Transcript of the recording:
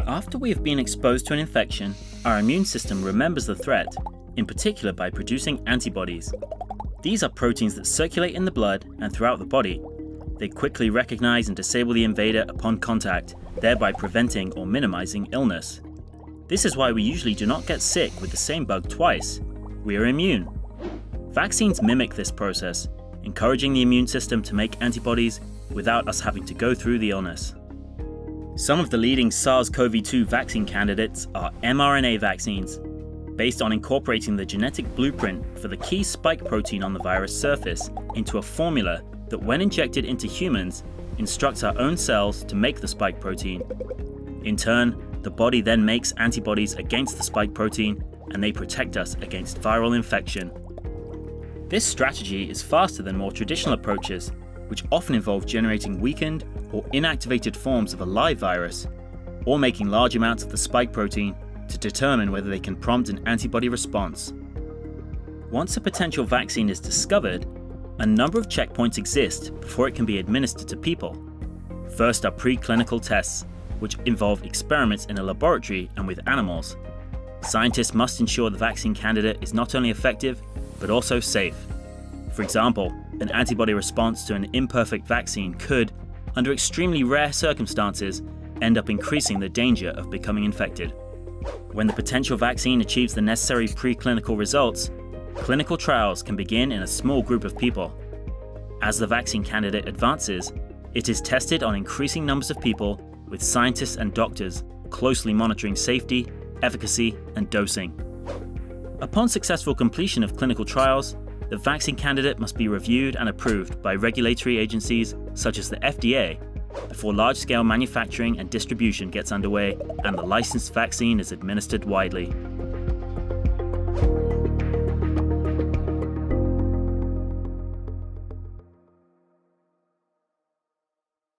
After we have been exposed to an infection, our immune system remembers the threat, in particular by producing antibodies. These are proteins that circulate in the blood and throughout the body. They quickly recognize and disable the invader upon contact, thereby preventing or minimizing illness. This is why we usually do not get sick with the same bug twice. We are immune. Vaccines mimic this process, encouraging the immune system to make antibodies without us having to go through the illness. Some of the leading SARS-CoV-2 vaccine candidates are mRNA vaccines, based on incorporating the genetic blueprint for the key spike protein on the virus surface into a formula that, when injected into humans, instructs our own cells to make the spike protein. In turn, the body then makes antibodies against the spike protein, and they protect us against viral infection. This strategy is faster than more traditional approaches, which often involve generating weakened or inactivated forms of a live virus, or making large amounts of the spike protein to determine whether they can prompt an antibody response. Once a potential vaccine is discovered, a number of checkpoints exist before it can be administered to people. First are preclinical tests, which involve experiments in a laboratory and with animals. Scientists must ensure the vaccine candidate is not only effective, but also safe. For example, an antibody response to an imperfect vaccine could, under extremely rare circumstances, end up increasing the danger of becoming infected. When the potential vaccine achieves the necessary preclinical results, clinical trials can begin in a small group of people. As the vaccine candidate advances, it is tested on increasing numbers of people, with scientists and doctors closely monitoring safety, efficacy, and dosing. Upon successful completion of clinical trials, the vaccine candidate must be reviewed and approved by regulatory agencies such as the FDA before large-scale manufacturing and distribution gets underway and the licensed vaccine is administered widely.